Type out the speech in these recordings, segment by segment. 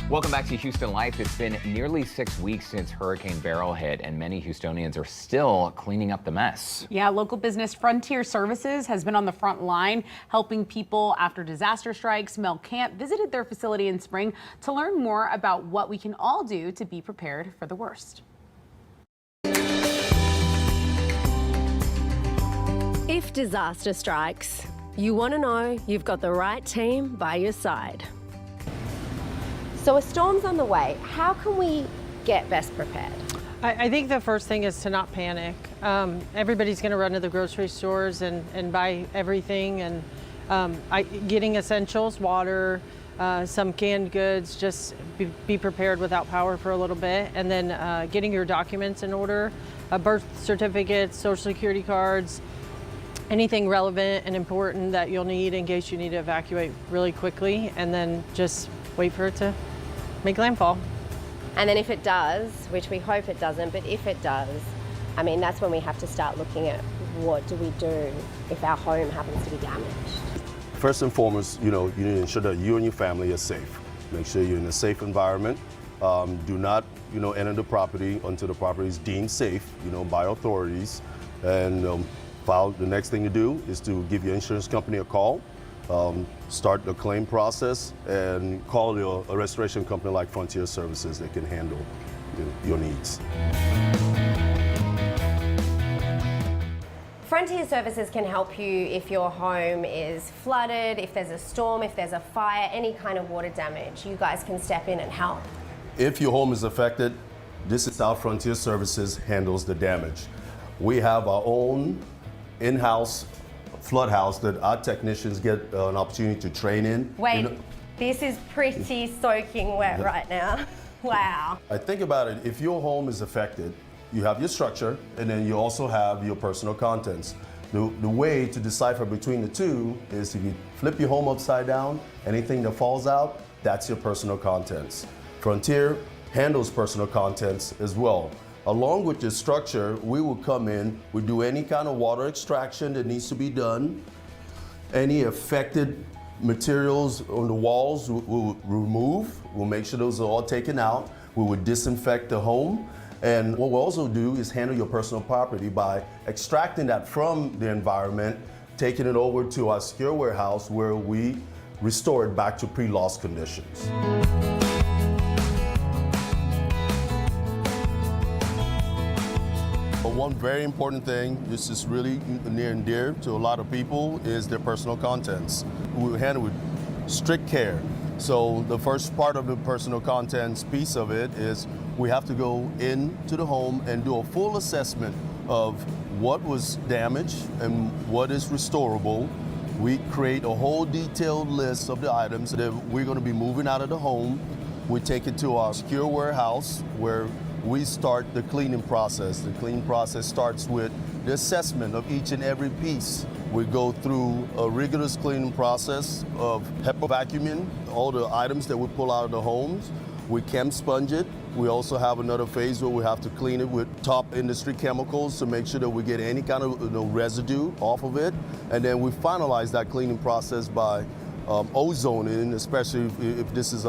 Welcome back to Houston Life. It's been nearly 6 weeks since Hurricane Beryl hit, and many Houstonians are still cleaning up the mess. Yeah, local business Frontier Services has been on the front line helping people after disaster strikes. Mel Camp visited their facility in spring to learn more about what we can all do to be prepared for the worst. If disaster strikes, you want to know you've got the right team by your side. So a storm's on the way. How can we get best prepared? I think the first thing is to not panic. Everybody's going to run to the grocery stores and buy everything, and getting essentials, water, some canned goods, just be prepared without power for a little bit, and then getting your documents in order, birth certificates, social security cards, anything relevant and important that you'll need in case you need to evacuate really quickly, and then just wait for it to make landfall. And then if it does, which we hope it doesn't, but if it does, I mean, that's when we have to start looking at what do we do if our home happens to be damaged. First and foremost, you need to ensure that you and your family are safe. Make sure you're in a safe environment. Do not, enter the property until the property is deemed safe, by authorities. And the next thing to do is to give your insurance company a call. Start the claim process and call a restoration company like Frontier Services that can handle your needs. Frontier Services can help you if your home is flooded, if there's a storm, if there's a fire, any kind of water damage. You guys can step in and help. If your home is affected, this is how Frontier Services handles the damage. We have our own in-house flood house that our technicians get an opportunity to train in. Wait, this is pretty soaking wet right now. Wow. I think about it, if your home is affected, you have your structure and then you also have your personal contents. The way to decipher between the two is if you flip your home upside down, anything that falls out, that's your personal contents. Frontier handles personal contents as well. Along with your structure, we will come in, we do any kind of water extraction that needs to be done. Any affected materials on the walls we'll remove. We'll make sure those are all taken out. We will disinfect the home. And what we'll also do is handle your personal property by extracting that from the environment, taking it over to our secure warehouse where we restore it back to pre-loss conditions. One very important thing, this is really near and dear to a lot of people, is their personal contents. We handle with strict care. So the first part of the personal contents piece of it is we have to go into the home and do a full assessment of what was damaged and what is restorable. We create a whole detailed list of the items that we're going to be moving out of the home. We take it to our secure warehouse where we start the cleaning process. The cleaning process starts with the assessment of each and every piece. We go through a rigorous cleaning process of HEPA vacuuming, all the items that we pull out of the homes. We chem sponge it. We also have another phase where we have to clean it with top industry chemicals to make sure that we get any kind of residue off of it. And then we finalize that cleaning process by ozoning, especially if this is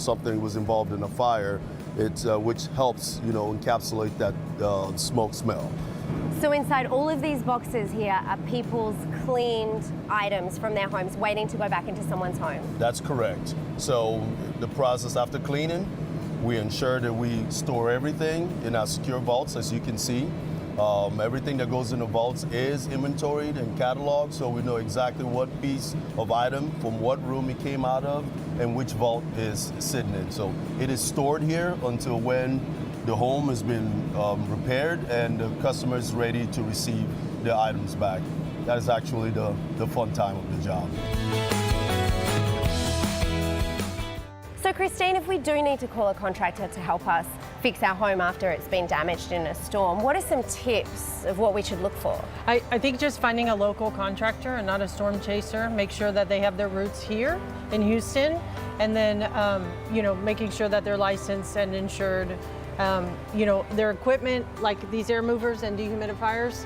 something that was involved in a fire. Which helps, encapsulate that smoke smell. So inside all of these boxes here are people's cleaned items from their homes waiting to go back into someone's home? That's correct. So the process after cleaning, we ensure that we store everything in our secure vaults, as you can see. Everything that goes in the vaults is inventoried and cataloged, so we know exactly what piece of item from what room it came out of and which vault is sitting in. So it is stored here until when the home has been repaired and the customer is ready to receive their items back. That is actually the fun time of the job. So Christine, if we do need to call a contractor to help us fix our home after it's been damaged in a storm, what are some tips of what we should look for? I think just finding a local contractor and not a storm chaser. Make sure that they have their roots here in Houston, and then making sure that they're licensed and insured. Their equipment, like these air movers and dehumidifiers,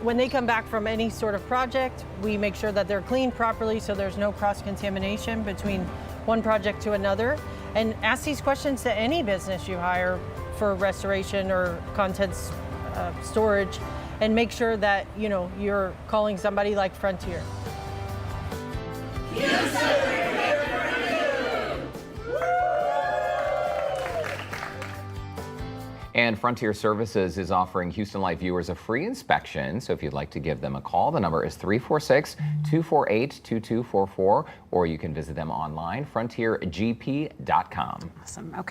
when they come back from any sort of project, we make sure that they're cleaned properly so there's no cross-contamination between one project to another. And ask these questions to any business you hire for restoration or contents storage, and make sure that you're calling somebody like Frontier. And Frontier Services is offering Houston Life viewers a free inspection. So if you'd like to give them a call, the number is 346-248-2244, or you can visit them online, frontiergp.com. Awesome. Okay.